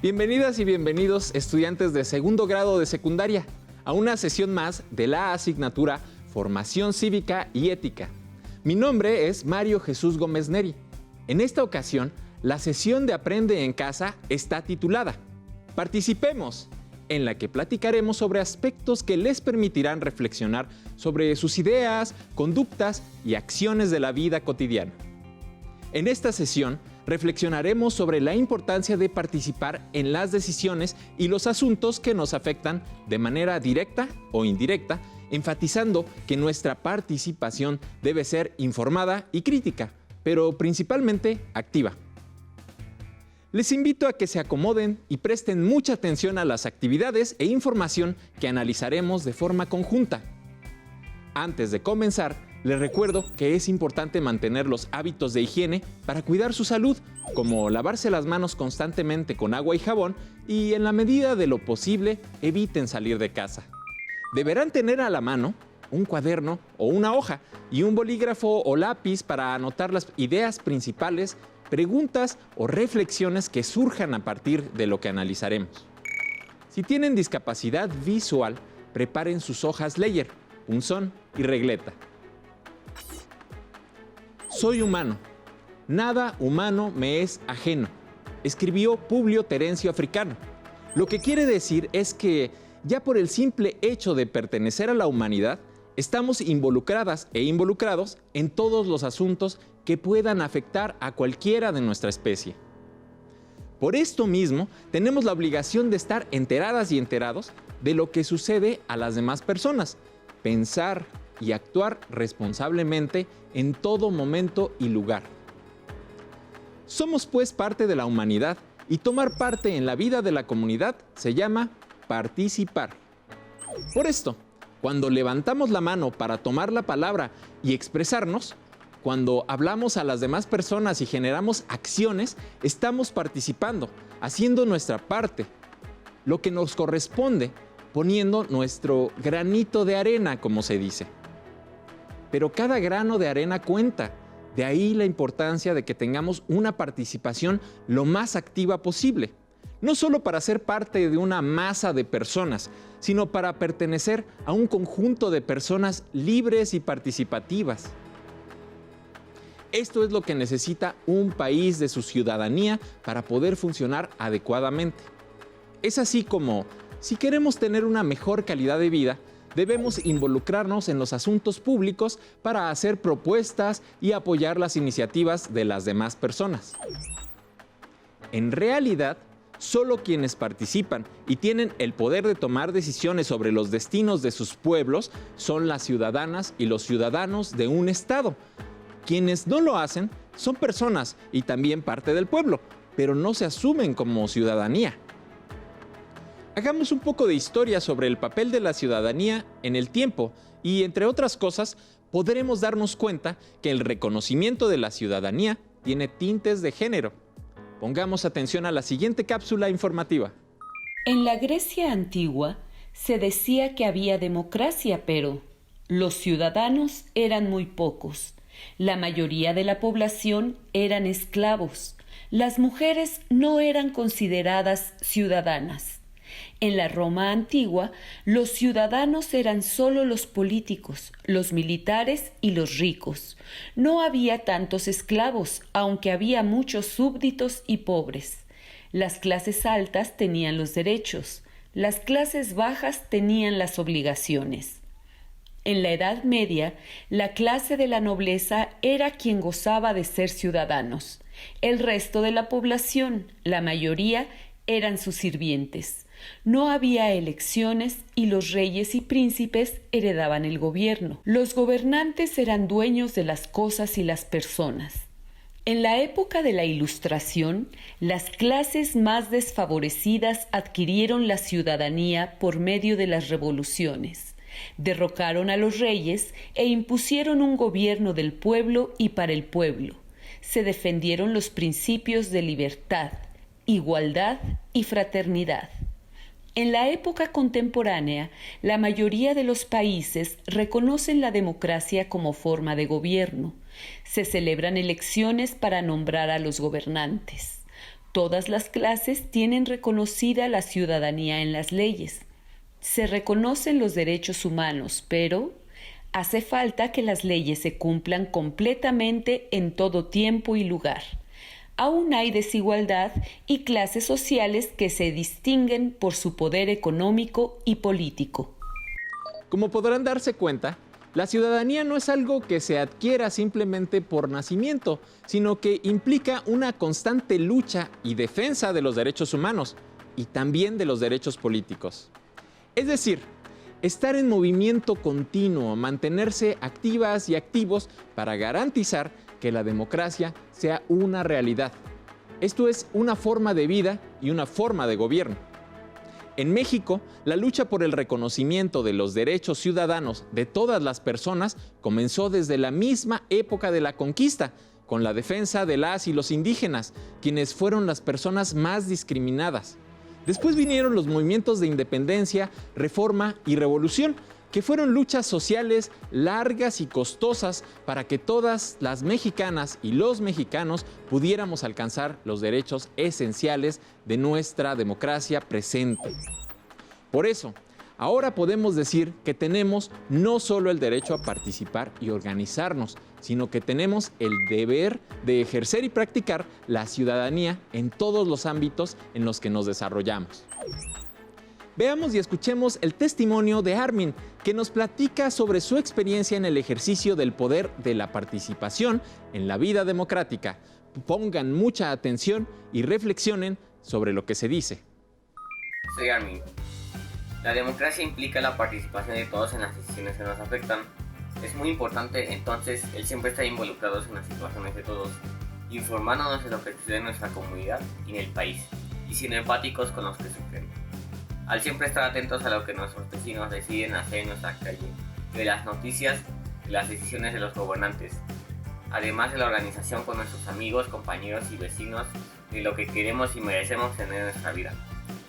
Bienvenidas y bienvenidos, estudiantes de segundo grado de secundaria, a una sesión más de la asignatura Formación Cívica y Ética. Mi nombre es Mario Jesús Gómez Neri. En esta ocasión, la sesión de Aprende en Casa está titulada Participemos, en la que platicaremos sobre aspectos que les permitirán reflexionar sobre sus ideas, conductas y acciones de la vida cotidiana. En esta sesión, reflexionaremos sobre la importancia de participar en las decisiones y los asuntos que nos afectan de manera directa o indirecta, enfatizando que nuestra participación debe ser informada y crítica, pero principalmente activa. Les invito a que se acomoden y presten mucha atención a las actividades e información que analizaremos de forma conjunta. Antes de comenzar, les recuerdo que es importante mantener los hábitos de higiene para cuidar su salud, como lavarse las manos constantemente con agua y jabón y, en la medida de lo posible, eviten salir de casa. Deberán tener a la mano un cuaderno o una hoja y un bolígrafo o lápiz para anotar las ideas principales, preguntas o reflexiones que surjan a partir de lo que analizaremos. Si tienen discapacidad visual, preparen sus hojas Leyer, punzón y regleta. Soy humano, nada humano me es ajeno, escribió Publio Terencio Africano. Lo que quiere decir es que, ya por el simple hecho de pertenecer a la humanidad, estamos involucradas e involucrados en todos los asuntos que puedan afectar a cualquiera de nuestra especie. Por esto mismo, tenemos la obligación de estar enteradas y enterados de lo que sucede a las demás personas, pensar y actuar responsablemente en todo momento y lugar. Somos pues parte de la humanidad y tomar parte en la vida de la comunidad se llama participar. Por esto, cuando levantamos la mano para tomar la palabra y expresarnos, cuando hablamos a las demás personas y generamos acciones, estamos participando, haciendo nuestra parte, lo que nos corresponde, poniendo nuestro granito de arena, como se dice. Pero cada grano de arena cuenta, de ahí la importancia de que tengamos una participación lo más activa posible, no solo para ser parte de una masa de personas, sino para pertenecer a un conjunto de personas libres y participativas. Esto es lo que necesita un país de su ciudadanía para poder funcionar adecuadamente. Es así como, si queremos tener una mejor calidad de vida, debemos involucrarnos en los asuntos públicos para hacer propuestas y apoyar las iniciativas de las demás personas. En realidad, solo quienes participan y tienen el poder de tomar decisiones sobre los destinos de sus pueblos son las ciudadanas y los ciudadanos de un estado. Quienes no lo hacen son personas y también parte del pueblo, pero no se asumen como ciudadanía. Hagamos un poco de historia sobre el papel de la ciudadanía en el tiempo y, entre otras cosas, podremos darnos cuenta que el reconocimiento de la ciudadanía tiene tintes de género. Pongamos atención a la siguiente cápsula informativa. En la Grecia antigua se decía que había democracia, pero los ciudadanos eran muy pocos. La mayoría de la población eran esclavos. Las mujeres no eran consideradas ciudadanas. En la Roma antigua, los ciudadanos eran solo los políticos, los militares y los ricos. No había tantos esclavos, aunque había muchos súbditos y pobres. Las clases altas tenían los derechos, las clases bajas tenían las obligaciones. En la Edad Media, la clase de la nobleza era quien gozaba de ser ciudadanos. El resto de la población, la mayoría, eran sus sirvientes. No había elecciones y los reyes y príncipes heredaban el gobierno. Los gobernantes eran dueños de las cosas y las personas. En la época de la Ilustración, las clases más desfavorecidas adquirieron la ciudadanía por medio de las revoluciones. Derrocaron a los reyes e impusieron un gobierno del pueblo y para el pueblo. Se defendieron los principios de libertad, igualdad y fraternidad. En la época contemporánea, la mayoría de los países reconocen la democracia como forma de gobierno. Se celebran elecciones para nombrar a los gobernantes. Todas las clases tienen reconocida la ciudadanía en las leyes. Se reconocen los derechos humanos, pero hace falta que las leyes se cumplan completamente en todo tiempo y lugar. Aún hay desigualdad y clases sociales que se distinguen por su poder económico y político. Como podrán darse cuenta, la ciudadanía no es algo que se adquiera simplemente por nacimiento, sino que implica una constante lucha y defensa de los derechos humanos y también de los derechos políticos. Es decir, estar en movimiento continuo, mantenerse activas y activos para garantizar que la democracia sea una realidad. Esto es una forma de vida y una forma de gobierno. En México, la lucha por el reconocimiento de los derechos ciudadanos de todas las personas comenzó desde la misma época de la conquista, con la defensa de las y los indígenas, quienes fueron las personas más discriminadas. Después vinieron los movimientos de independencia, reforma y revolución, que fueron luchas sociales largas y costosas para que todas las mexicanas y los mexicanos pudiéramos alcanzar los derechos esenciales de nuestra democracia presente. Por eso, ahora podemos decir que tenemos no solo el derecho a participar y organizarnos, sino que tenemos el deber de ejercer y practicar la ciudadanía en todos los ámbitos en los que nos desarrollamos. Veamos y escuchemos el testimonio de Armin, que nos platica sobre su experiencia en el ejercicio del poder de la participación en la vida democrática. Pongan mucha atención y reflexionen sobre lo que se dice. Soy Armin. La democracia implica la participación de todos en las decisiones que nos afectan. Es muy importante entonces el siempre estar involucrados en las situaciones de todos, informándonos de lo que sucede en nuestra comunidad y en el país, y siendo empáticos con los que sufren. Al siempre estar atentos a lo que nuestros vecinos deciden hacer en nuestra calle, de las noticias, de las decisiones de los gobernantes, además de la organización con nuestros amigos, compañeros y vecinos, de lo que queremos y merecemos tener en nuestra vida.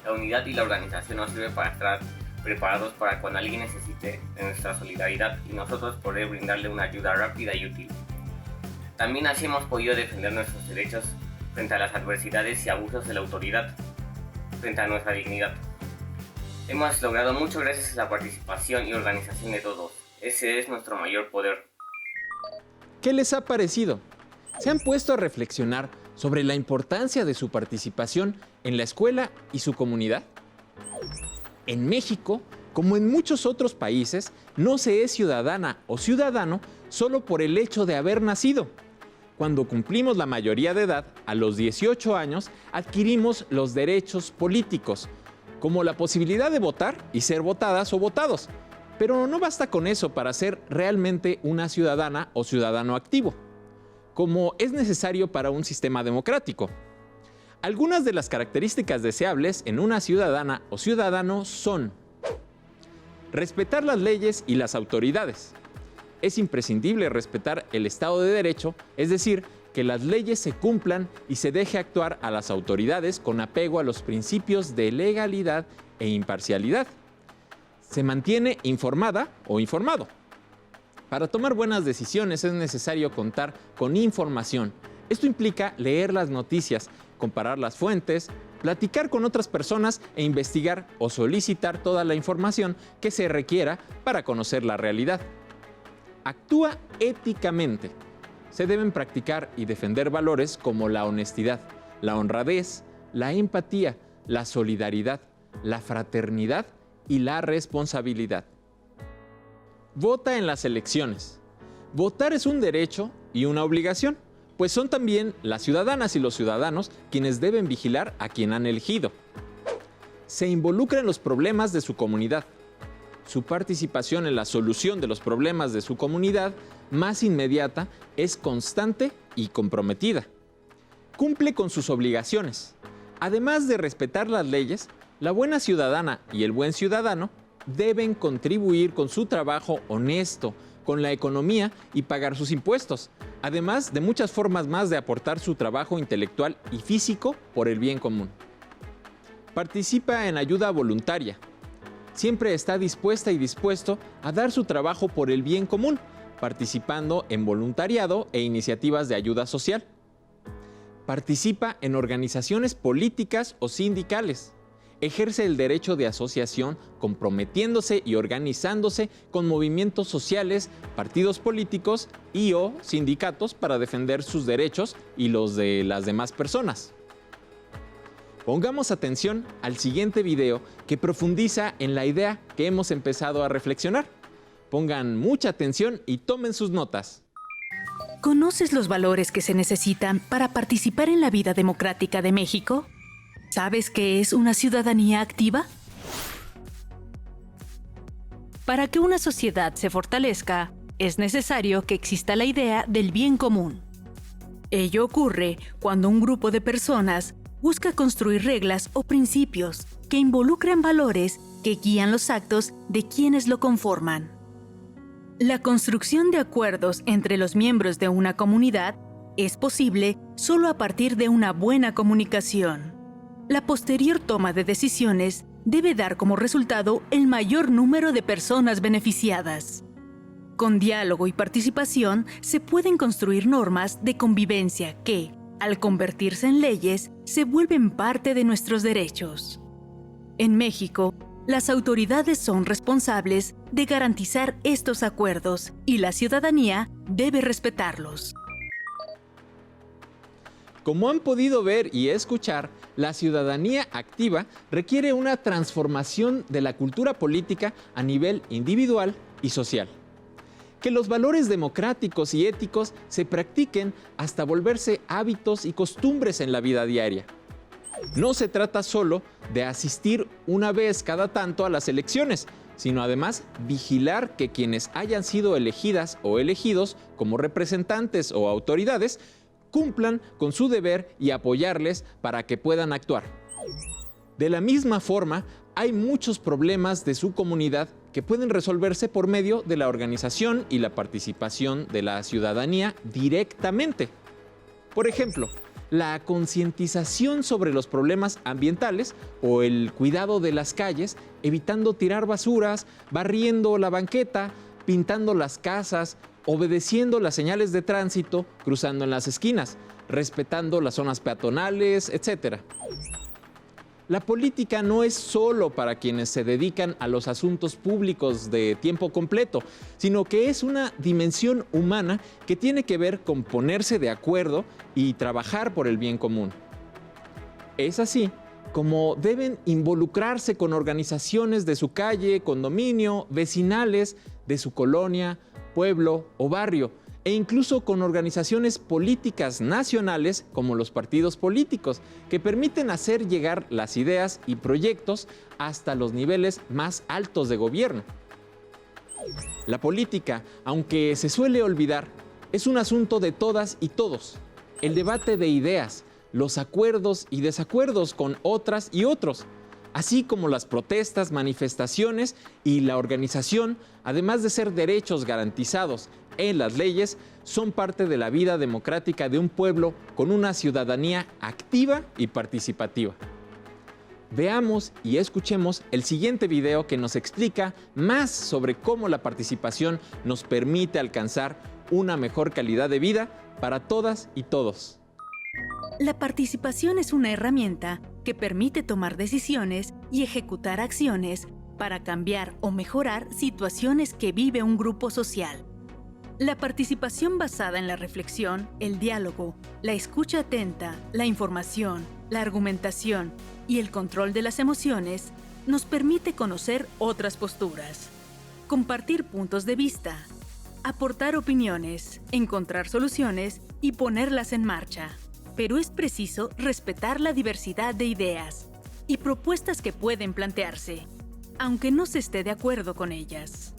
La unidad y la organización nos sirve para estar preparados para cuando alguien necesite de nuestra solidaridad y nosotros poder brindarle una ayuda rápida y útil. También así hemos podido defender nuestros derechos frente a las adversidades y abusos de la autoridad, frente a nuestra dignidad. Hemos logrado mucho gracias a la participación y organización de todos. Ese es nuestro mayor poder. ¿Qué les ha parecido? ¿Se han puesto a reflexionar sobre la importancia de su participación en la escuela y su comunidad? En México, como en muchos otros países, no se es ciudadana o ciudadano solo por el hecho de haber nacido. Cuando cumplimos la mayoría de edad, a los 18 años, adquirimos los derechos políticos, como la posibilidad de votar y ser votadas o votados. Pero no basta con eso para ser realmente una ciudadana o ciudadano activo, como es necesario para un sistema democrático. Algunas de las características deseables en una ciudadana o ciudadano son: respetar las leyes y las autoridades. Es imprescindible respetar el Estado de Derecho, es decir, que las leyes se cumplan y se deje actuar a las autoridades con apego a los principios de legalidad e imparcialidad. Se mantiene informada o informado. Para tomar buenas decisiones es necesario contar con información. Esto implica leer las noticias, comparar las fuentes, platicar con otras personas e investigar o solicitar toda la información que se requiera para conocer la realidad. Actúa éticamente. Se deben practicar y defender valores como la honestidad, la honradez, la empatía, la solidaridad, la fraternidad y la responsabilidad. Vota en las elecciones. Votar es un derecho y una obligación, pues son también las ciudadanas y los ciudadanos quienes deben vigilar a quien han elegido. Se involucra en los problemas de su comunidad. Su participación en la solución de los problemas de su comunidad más inmediata es constante y comprometida. Cumple con sus obligaciones. Además de respetar las leyes, la buena ciudadana y el buen ciudadano deben contribuir con su trabajo honesto, con la economía y pagar sus impuestos, además de muchas formas más de aportar su trabajo intelectual y físico por el bien común. Participa en ayuda voluntaria. Siempre está dispuesta y dispuesto a dar su trabajo por el bien común, participando en voluntariado e iniciativas de ayuda social. participa en organizaciones políticas o sindicales. Ejerce el derecho de asociación comprometiéndose y organizándose con movimientos sociales, partidos políticos y o sindicatos para defender sus derechos y los de las demás personas. Pongamos atención al siguiente video que profundiza en la idea que hemos empezado a reflexionar. Pongan mucha atención y tomen sus notas. ¿Conoces los valores que se necesitan para participar en la vida democrática de México? ¿Sabes qué es una ciudadanía activa? Para que una sociedad se fortalezca, es necesario que exista la idea del bien común. Ello ocurre cuando un grupo de personas busca construir reglas o principios que involucran valores que guían los actos de quienes lo conforman. La construcción de acuerdos entre los miembros de una comunidad es posible solo a partir de una buena comunicación. La posterior toma de decisiones debe dar como resultado el mayor número de personas beneficiadas. Con diálogo y participación se pueden construir normas de convivencia que, al convertirse en leyes, se vuelven parte de nuestros derechos. En México, las autoridades son responsables de garantizar estos acuerdos y la ciudadanía debe respetarlos. Como han podido ver y escuchar, la ciudadanía activa requiere una transformación de la cultura política a nivel individual y social. Que los valores democráticos y éticos se practiquen hasta volverse hábitos y costumbres en la vida diaria. No se trata solo de asistir una vez cada tanto a las elecciones, sino además vigilar que quienes hayan sido elegidas o elegidos como representantes o autoridades cumplan con su deber y apoyarles para que puedan actuar. De la misma forma, hay muchos problemas de su comunidad que pueden resolverse por medio de la organización y la participación de la ciudadanía directamente. Por ejemplo, la concientización sobre los problemas ambientales o el cuidado de las calles, evitando tirar basuras, barriendo la banqueta, pintando las casas, obedeciendo las señales de tránsito, cruzando en las esquinas, respetando las zonas peatonales, etc. La política no es solo para quienes se dedican a los asuntos públicos de tiempo completo, sino que es una dimensión humana que tiene que ver con ponerse de acuerdo y trabajar por el bien común. Es así como deben involucrarse con organizaciones de su calle, condominio, vecinales, de su colonia, pueblo o barrio, e incluso con organizaciones políticas nacionales como los partidos políticos, que permiten hacer llegar las ideas y proyectos hasta los niveles más altos de gobierno. La política, aunque se suele olvidar, es un asunto de todas y todos. El debate de ideas, los acuerdos y desacuerdos con otras y otros, así como las protestas, manifestaciones y la organización, además de ser derechos garantizados en las leyes, son parte de la vida democrática de un pueblo con una ciudadanía activa y participativa. Veamos y escuchemos el siguiente video que nos explica más sobre cómo la participación nos permite alcanzar una mejor calidad de vida para todas y todos. La participación es una herramienta que permite tomar decisiones y ejecutar acciones para cambiar o mejorar situaciones que vive un grupo social. La participación basada en la reflexión, el diálogo, la escucha atenta, la información, la argumentación y el control de las emociones nos permite conocer otras posturas, compartir puntos de vista, aportar opiniones, encontrar soluciones y ponerlas en marcha. Pero es preciso respetar la diversidad de ideas y propuestas que pueden plantearse, aunque no se esté de acuerdo con ellas.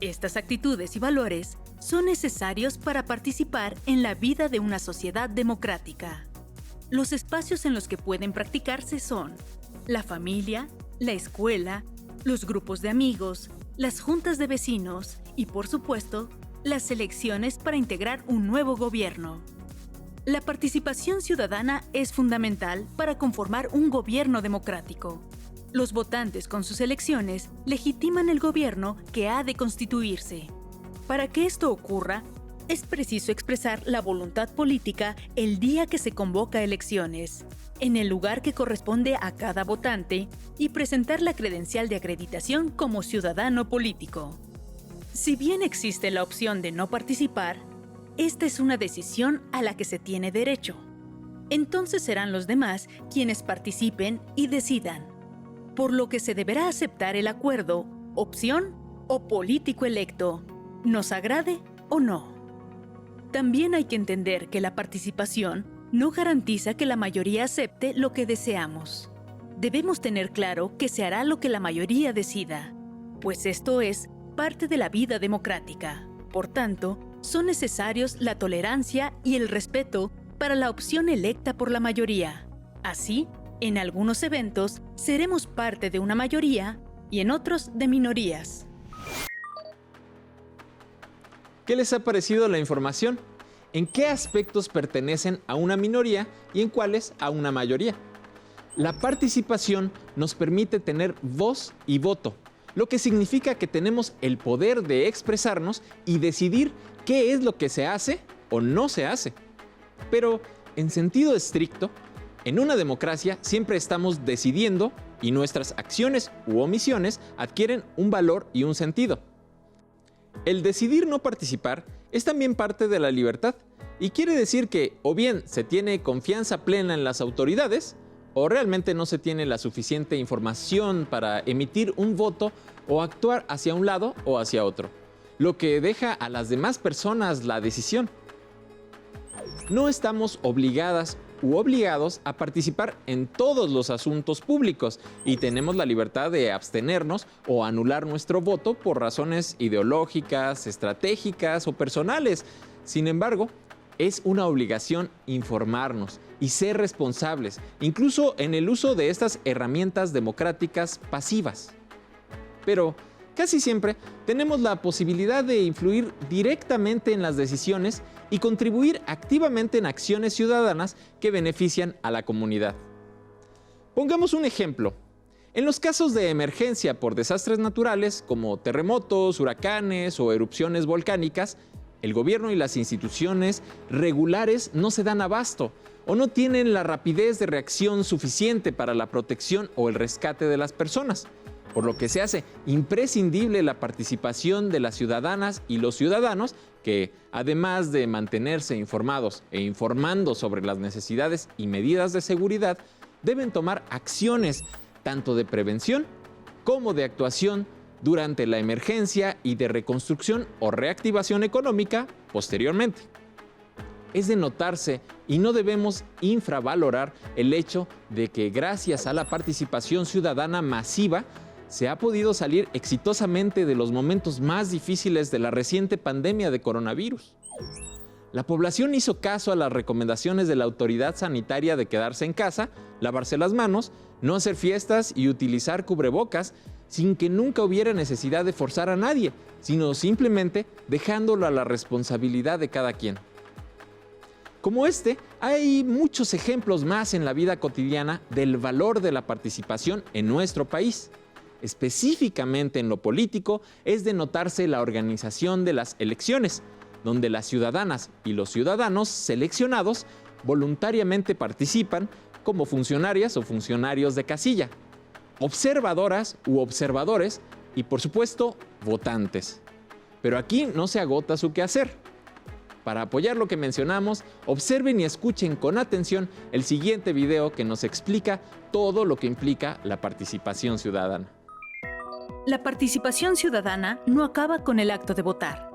Estas actitudes y valores son necesarios para participar en la vida de una sociedad democrática. Los espacios en los que pueden practicarse son la familia, la escuela, los grupos de amigos, las juntas de vecinos y, por supuesto, las elecciones para integrar un nuevo gobierno. La participación ciudadana es fundamental para conformar un gobierno democrático. Los votantes con sus elecciones legitiman el gobierno que ha de constituirse. Para que esto ocurra, Es preciso expresar la voluntad política el día que se convoca elecciones, en el lugar que corresponde a cada votante y presentar la credencial de acreditación como ciudadano político. Si bien existe la opción de no participar, esta es una decisión a la que se tiene derecho. Entonces serán los demás quienes participen y decidan, por lo que se deberá aceptar el acuerdo, opción o político electo, nos agrade o no. También hay que entender que la participación no garantiza que la mayoría acepte lo que deseamos. Debemos tener claro que se hará lo que la mayoría decida, pues esto es parte de la vida democrática. Por tanto, son necesarios la tolerancia y el respeto para la opción electa por la mayoría. Así, en algunos eventos seremos parte de una mayoría y en otros de minorías. ¿Qué les ha parecido la información? ¿En qué aspectos pertenecen a una minoría y en cuáles a una mayoría? La participación nos permite tener voz y voto, lo que significa que tenemos el poder de expresarnos y decidir qué es lo que se hace o no se hace. Pero, en sentido estricto, en una democracia siempre estamos decidiendo y nuestras acciones u omisiones adquieren un valor y un sentido. El decidir no participar es también parte de la libertad y quiere decir que o bien se tiene confianza plena en las autoridades o realmente no se tiene la suficiente información para emitir un voto o actuar hacia un lado o hacia otro, lo que deja a las demás personas la decisión. No estamos obligadas u obligados a participar en todos los asuntos públicos y tenemos la libertad de abstenernos o anular nuestro voto por razones ideológicas, estratégicas o personales. Sin embargo, es una obligación informarnos y ser responsables, incluso en el uso de estas herramientas democráticas pasivas. Pero casi siempre tenemos la posibilidad de influir directamente en las decisiones y contribuir activamente en acciones ciudadanas que benefician a la comunidad. Pongamos un ejemplo. En los casos de emergencia por desastres naturales como terremotos, huracanes o erupciones volcánicas, el gobierno y las instituciones regulares no se dan abasto o no tienen la rapidez de reacción suficiente para la protección o el rescate de las personas, por lo que se hace imprescindible la participación de las ciudadanas y los ciudadanos que, además de mantenerse informados e informando sobre las necesidades y medidas de seguridad, deben tomar acciones tanto de prevención como de actuación durante la emergencia y de reconstrucción o reactivación económica posteriormente. Es de notarse y no debemos infravalorar el hecho de que gracias a la participación ciudadana masiva se ha podido salir exitosamente de los momentos más difíciles de la reciente pandemia de coronavirus. La población hizo caso a las recomendaciones de la autoridad sanitaria de quedarse en casa, lavarse las manos, no hacer fiestas y utilizar cubrebocas, sin que nunca hubiera necesidad de forzar a nadie, sino simplemente dejándolo a la responsabilidad de cada quien. Como este, hay muchos ejemplos más en la vida cotidiana del valor de la participación en nuestro país. Específicamente en lo político, es de notarse la organización de las elecciones, donde las ciudadanas y los ciudadanos seleccionados voluntariamente participan como funcionarias o funcionarios de casilla, observadoras u observadores y, por supuesto, votantes. Pero aquí no se agota su quehacer. Para apoyar lo que mencionamos, observen y escuchen con atención el siguiente video que nos explica todo lo que implica la participación ciudadana. La participación ciudadana no acaba con el acto de votar.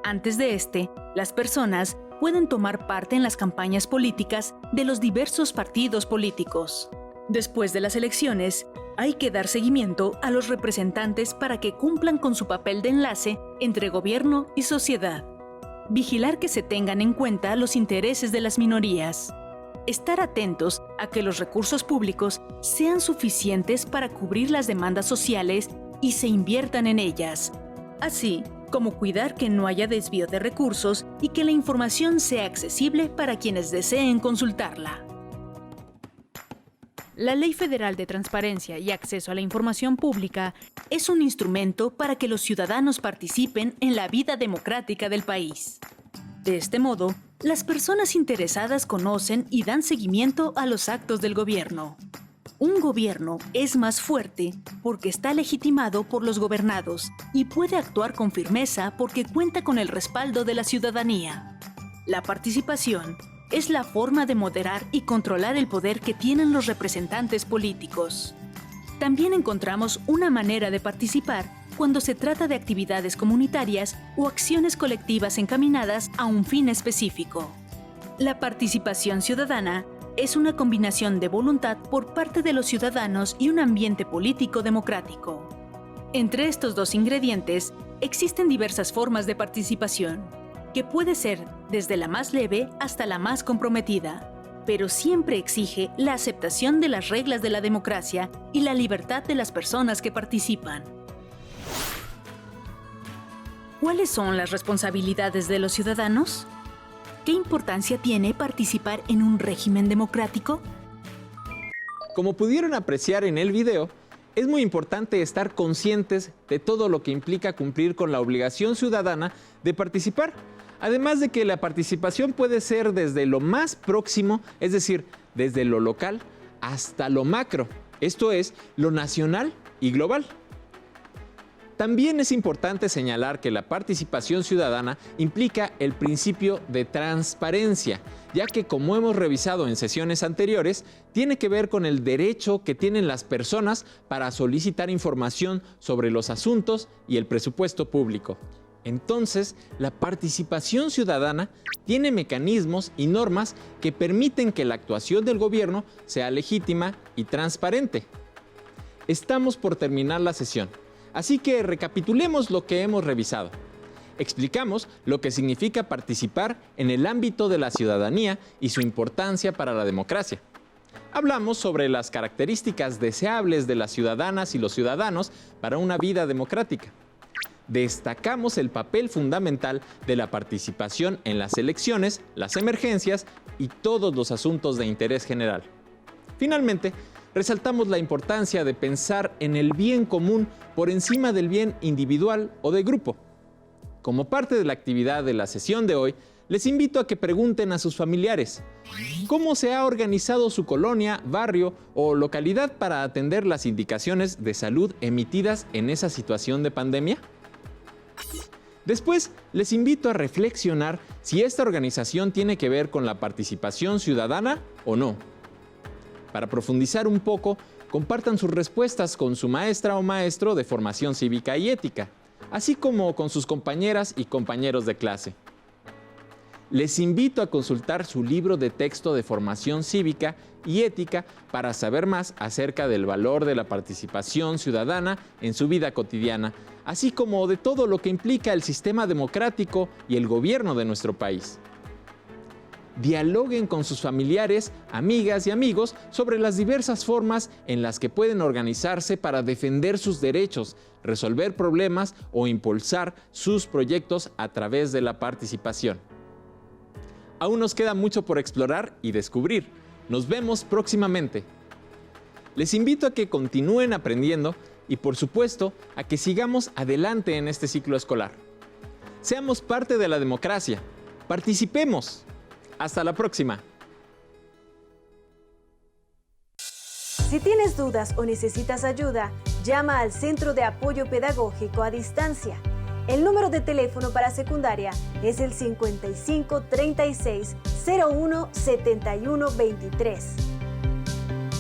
Antes de este, las personas pueden tomar parte en las campañas políticas de los diversos partidos políticos. Después de las elecciones, hay que dar seguimiento a los representantes para que cumplan con su papel de enlace entre gobierno y sociedad. Vigilar que se tengan en cuenta los intereses de las minorías. Estar atentos a que los recursos públicos sean suficientes para cubrir las demandas sociales y se inviertan en ellas. Así como cuidar que no haya desvío de recursos y que la información sea accesible para quienes deseen consultarla. La Ley Federal de Transparencia y Acceso a la Información Pública es un instrumento para que los ciudadanos participen en la vida democrática del país. De este modo, las personas interesadas conocen y dan seguimiento a los actos del gobierno. Un gobierno es más fuerte porque está legitimado por los gobernados y puede actuar con firmeza porque cuenta con el respaldo de la ciudadanía. La participación es la forma de moderar y controlar el poder que tienen los representantes políticos. También encontramos una manera de participar cuando se trata de actividades comunitarias o acciones colectivas encaminadas a un fin específico. La participación ciudadana es una combinación de voluntad por parte de los ciudadanos y un ambiente político democrático. Entre estos dos ingredientes existen diversas formas de participación, que puede ser desde la más leve hasta la más comprometida, pero siempre exige la aceptación de las reglas de la democracia y la libertad de las personas que participan. ¿Cuáles son las responsabilidades de los ciudadanos? ¿Qué importancia tiene participar en un régimen democrático? Como pudieron apreciar en el video, es muy importante estar conscientes de todo lo que implica cumplir con la obligación ciudadana de participar. Además de que la participación puede ser desde lo más próximo, es decir, desde lo local, hasta lo macro, esto es, lo nacional y global. También es importante señalar que la participación ciudadana implica el principio de transparencia, ya que, como hemos revisado en sesiones anteriores, tiene que ver con el derecho que tienen las personas para solicitar información sobre los asuntos y el presupuesto público. Entonces, la participación ciudadana tiene mecanismos y normas que permiten que la actuación del gobierno sea legítima y transparente. Estamos por terminar la sesión. Así que recapitulemos lo que hemos revisado. Explicamos lo que significa participar en el ámbito de la ciudadanía y su importancia para la democracia. Hablamos sobre las características deseables de las ciudadanas y los ciudadanos para una vida democrática. Destacamos el papel fundamental de la participación en las elecciones, las emergencias y todos los asuntos de interés general. Finalmente, resaltamos la importancia de pensar en el bien común por encima del bien individual o de grupo. Como parte de la actividad de la sesión de hoy, les invito a que pregunten a sus familiares cómo se ha organizado su colonia, barrio o localidad para atender las indicaciones de salud emitidas en esa situación de pandemia. Después, les invito a reflexionar si esta organización tiene que ver con la participación ciudadana o no. Para profundizar un poco, compartan sus respuestas con su maestra o maestro de formación cívica y ética, así como con sus compañeras y compañeros de clase. Les invito a consultar su libro de texto de formación cívica y ética para saber más acerca del valor de la participación ciudadana en su vida cotidiana, así como de todo lo que implica el sistema democrático y el gobierno de nuestro país. Dialoguen con sus familiares, amigas y amigos sobre las diversas formas en las que pueden organizarse para defender sus derechos, resolver problemas o impulsar sus proyectos a través de la participación. Aún nos queda mucho por explorar y descubrir. Nos vemos próximamente. Les invito a que continúen aprendiendo y, por supuesto, a que sigamos adelante en este ciclo escolar. Seamos parte de la democracia. Participemos. Hasta la próxima. Si tienes dudas o necesitas ayuda, llama al Centro de Apoyo Pedagógico a Distancia. El número de teléfono para secundaria es el 55 36 01 71 23.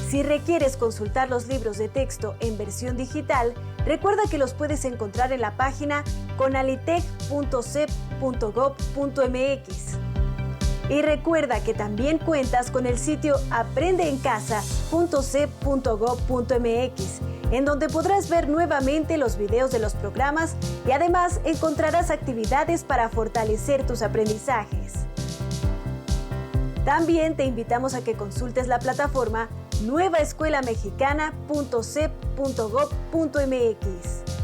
Si requieres consultar los libros de texto en versión digital, recuerda que los puedes encontrar en la página conalitec.cep.gov.mx. Y recuerda que también cuentas con el sitio aprendeencasa.cep.gov.mx, en donde podrás ver nuevamente los videos de los programas y además encontrarás actividades para fortalecer tus aprendizajes. También te invitamos a que consultes la plataforma nuevaescuelamexicana.cep.gov.mx.